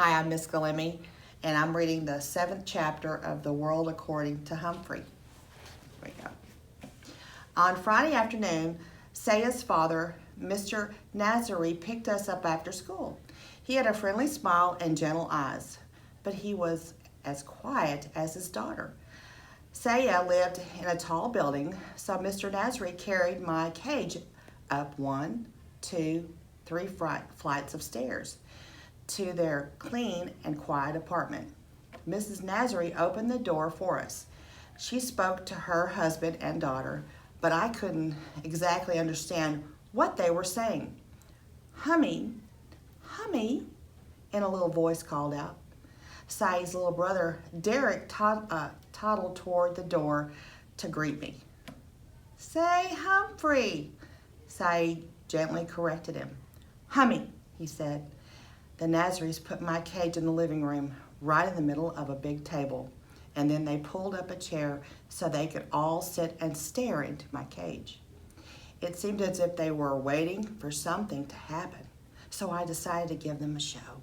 Hi, I'm Miss Golemi, and I'm reading the 7th chapter of The World According to Humphrey. Here we go. On Friday afternoon, Saya's father, Mr. Nazari, picked us up after school. He had a friendly smile and gentle eyes, but he was as quiet as his daughter. Saya lived in a tall building, so Mr. Nazari carried my cage up 1, 2, 3 flights of stairs to their clean and quiet apartment. Mrs. Nazari opened the door for us. She spoke to her husband and daughter, but I couldn't exactly understand what they were saying. Hummy, in a little voice called out. Saeed's little brother, Derek, toddled toward the door to greet me. Say Humphrey, Saeed gently corrected him. Hummy, he said. The Nazaris put my cage in the living room, right in the middle of a big table, and then they pulled up a chair so they could all sit and stare into my cage. It seemed as if they were waiting for something to happen, so I decided to give them a show.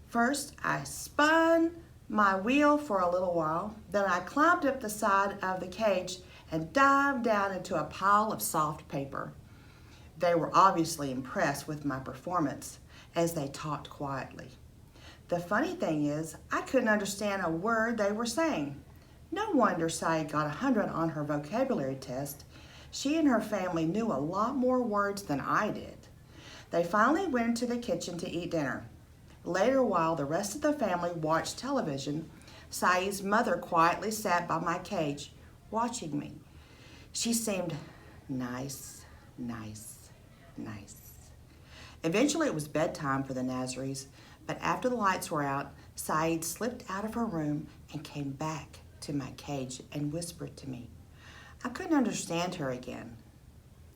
First, I spun my wheel for a little while, then I climbed up the side of the cage and dived down into a pile of soft paper. They were obviously impressed with my performance as they talked quietly. The funny thing is, I couldn't understand a word they were saying. No wonder Saeed got 100 on her vocabulary test. She and her family knew a lot more words than I did. They finally went into the kitchen to eat dinner. Later, while the rest of the family watched television, Saeed's mother quietly sat by my cage, watching me. She seemed nice. Eventually, it was bedtime for the Nazaris, but after the lights were out, Saeed slipped out of her room and came back to my cage and whispered to me. I couldn't understand her again.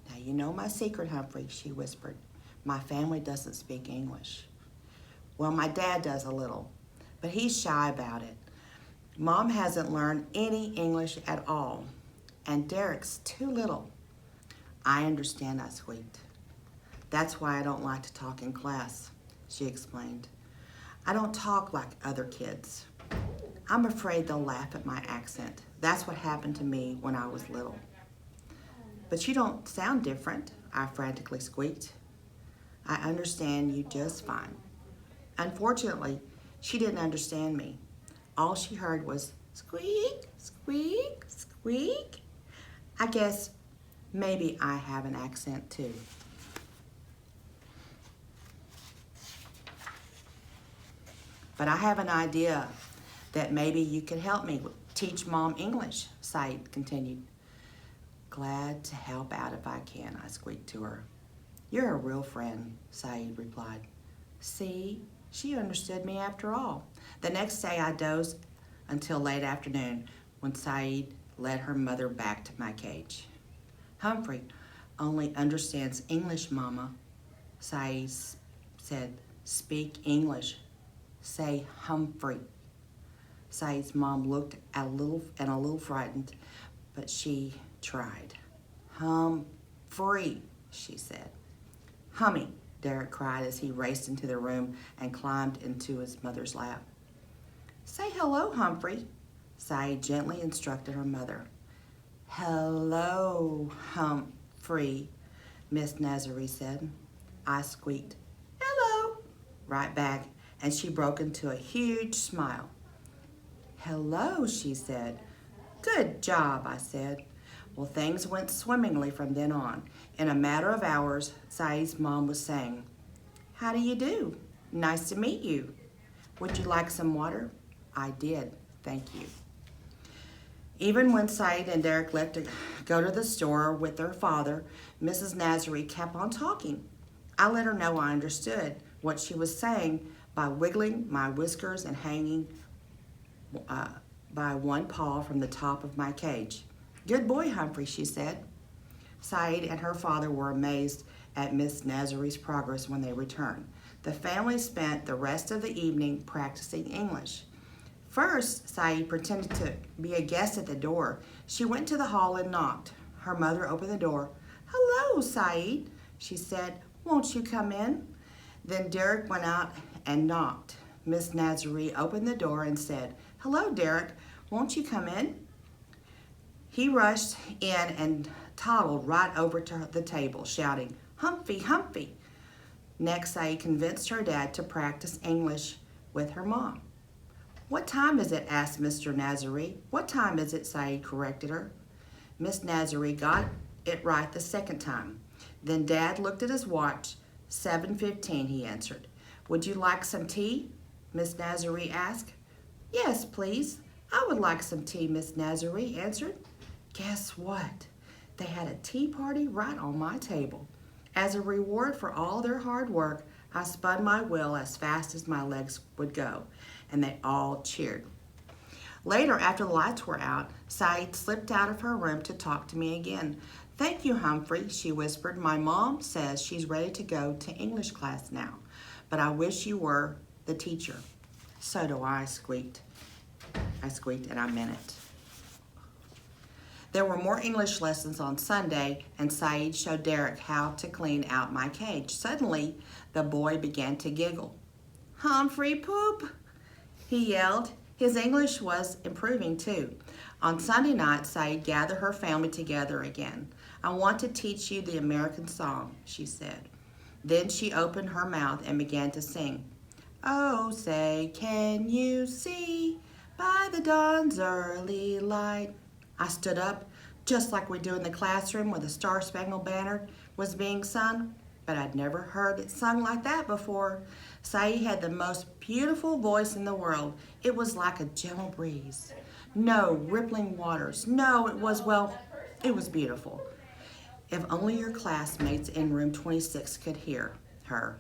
Now, you know my secret, Humphrey, she whispered. My family doesn't speak English. Well, my dad does a little, but he's shy about it. Mom hasn't learned any English at all, and Derek's too little. I understand, I squeaked. That's why I don't like to talk in class, she explained. I don't talk like other kids. I'm afraid they'll laugh at my accent. That's what happened to me when I was little. But you don't sound different, I frantically squeaked. I understand you just fine. Unfortunately, she didn't understand me. All she heard was squeak, squeak, squeak. I guess maybe I have an accent too. But I have an idea that maybe you could help me teach Mom English, Saeed continued. Glad to help out if I can, I squeaked to her. You're a real friend, Saeed replied. See, she understood me after all. The next day I dozed until late afternoon when Saeed led her mother back to my cage. Humphrey only understands English, Mama, Saeed said. Speak English. Say Humphrey. Saeed's mom looked a little frightened, but she tried. Humphrey, she said. Hummy, Derek cried as he raced into the room and climbed into his mother's lap. Say hello, Humphrey, Saeed gently instructed her mother. Hello, Humphrey, Miss Nazari said. I squeaked, hello, right back, and she broke into a huge smile. Hello, she said. Good job, I said. Well, things went swimmingly from then on. In a matter of hours, Saeed's mom was saying, How do you do? Nice to meet you. Would you like some water? I did, thank you. Even when Saeed and Derek left to go to the store with their father, Mrs. Nazari kept on talking. I let her know I understood what she was saying by wiggling my whiskers and hanging by one paw from the top of my cage. Good boy, Humphrey, she said. Saeed and her father were amazed at Miss Nazari's progress when they returned. The family spent the rest of the evening practicing English. First, Saeed pretended to be a guest at the door. She went to the hall and knocked. Her mother opened the door. Hello, Saeed, she said. Won't you come in? Then Derek went out and knocked. Miss Nazarene opened the door and said, "Hello, Derek. Won't you come in?" He rushed in and toddled right over to the table, shouting, "Humphrey, Humphrey." Next, Saeed convinced her dad to practice English with her mom. "What time is it?" asked Mr. Nazarene. "What time is it?" Saeed corrected her. Miss Nazarene got it right the second time. Then Dad looked at his watch. 7:15, he answered. "Would you like some tea?" Miss Nazarene asked. "Yes, please. I would like some tea," Miss Nazarene answered. Guess what? They had a tea party right on my table. As a reward for all their hard work, I spun my wheel as fast as my legs would go, and they all cheered. Later, after the lights were out, Saeed slipped out of her room to talk to me again. "Thank you, Humphrey," she whispered. "My mom says she's ready to go to English class now, but I wish you were the teacher." "So do I," squeaked. I squeaked, and I meant it. There were more English lessons on Sunday, and Saeed showed Derek how to clean out my cage. Suddenly, the boy began to giggle. "Humphrey poop," he yelled. His English was improving too. On Sunday night, Saeed gathered her family together again. "I want to teach you the American song," she said. Then she opened her mouth and began to sing. "Oh, say, can you see by the dawn's early light?" I stood up, just like we do in the classroom when the Star-Spangled Banner was being sung, but I'd never heard it sung like that before. Saeed had the most beautiful voice in the world. It was like a gentle breeze. No rippling waters. No, it was beautiful. If only your classmates in room 26 could hear her,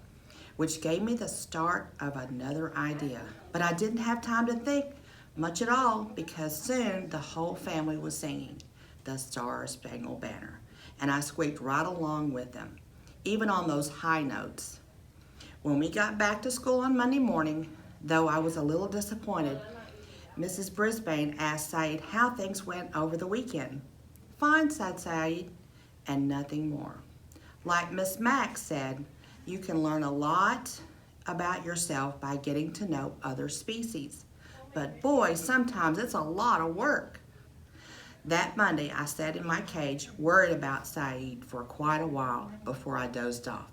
which gave me the start of another idea. But I didn't have time to think much at all, because soon the whole family was singing the Star-Spangled Banner, and I squeaked right along with them, even on those high notes. When we got back to school on Monday morning, though I was a little disappointed, Mrs. Brisbane asked Saeed how things went over the weekend. "Fine," said Saeed, and nothing more. Like Miss Mack said, you can learn a lot about yourself by getting to know other species. But boy, sometimes it's a lot of work. That Monday, I sat in my cage, worried about Saeed for quite a while before I dozed off.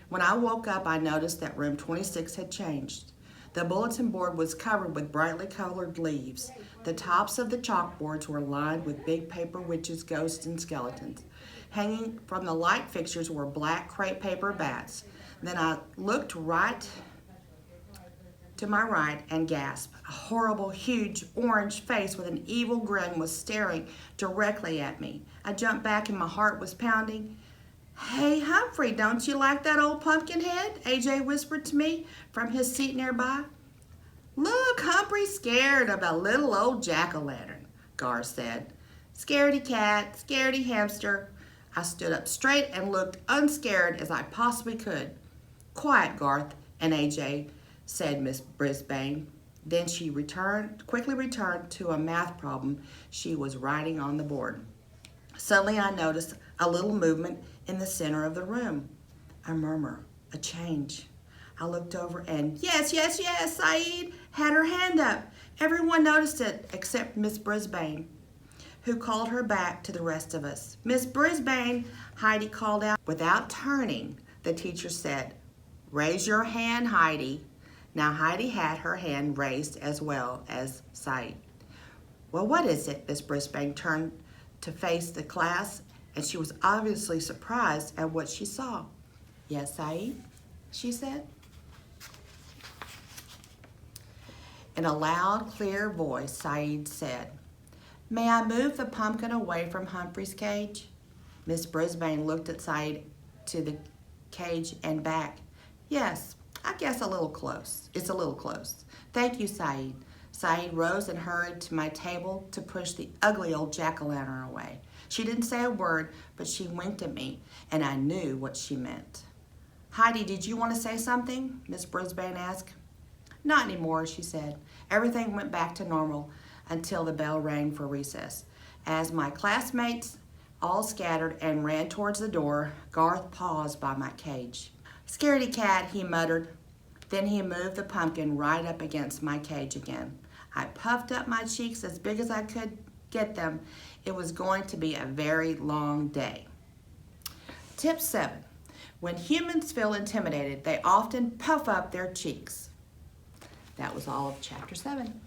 When I woke up, I noticed that room 26 had changed. The bulletin board was covered with brightly colored leaves. The tops of the chalkboards were lined with big paper witches, ghosts, and skeletons. Hanging from the light fixtures were black crepe paper bats. Then I looked right to my right and gasped. A horrible, huge, orange face with an evil grin was staring directly at me. I jumped back and my heart was pounding. "Hey, Humphrey, don't you like that old pumpkin head?" AJ whispered to me from his seat nearby. "Look, Humphrey's scared of a little old jack-o'-lantern," Gar said. "Scaredy cat, scaredy hamster." I stood up straight and looked unscared as I possibly could. "Quiet, Garth and AJ," said Miss Brisbane. Then she quickly returned to a math problem she was writing on the board. Suddenly I noticed a little movement in the center of the room. A murmur, a change. I looked over and yes, Saeed had her hand up. Everyone noticed it except Miss Brisbane, who called her back to the rest of us. "Miss Brisbane," Heidi called out. Without turning, the teacher said, "Raise your hand, Heidi." Now Heidi had her hand raised as well as Saeed. "Well, what is it?" Miss Brisbane turned to face the class, and she was obviously surprised at what she saw. "Yes, Saeed?" she said. In a loud, clear voice, Saeed said, "May I move the pumpkin away from Humphrey's cage?" Miss Brisbane looked at Saeed to the cage and back. "Yes, I guess it's a little close. Thank you, Saeed." Saeed rose and hurried to my table to push the ugly old jack-o'-lantern away. She didn't say a word, but she winked at me, and I knew what she meant. "Heidi, did you want to say something?" Miss Brisbane asked. "Not anymore," she said. Everything went back to normal until the bell rang for recess. As my classmates all scattered and ran towards the door, Garth paused by my cage. "Scaredy cat," he muttered. Then he moved the pumpkin right up against my cage again. I puffed up my cheeks as big as I could get them. It was going to be a very long day. Tip 7. When humans feel intimidated, they often puff up their cheeks. That was all of chapter 7.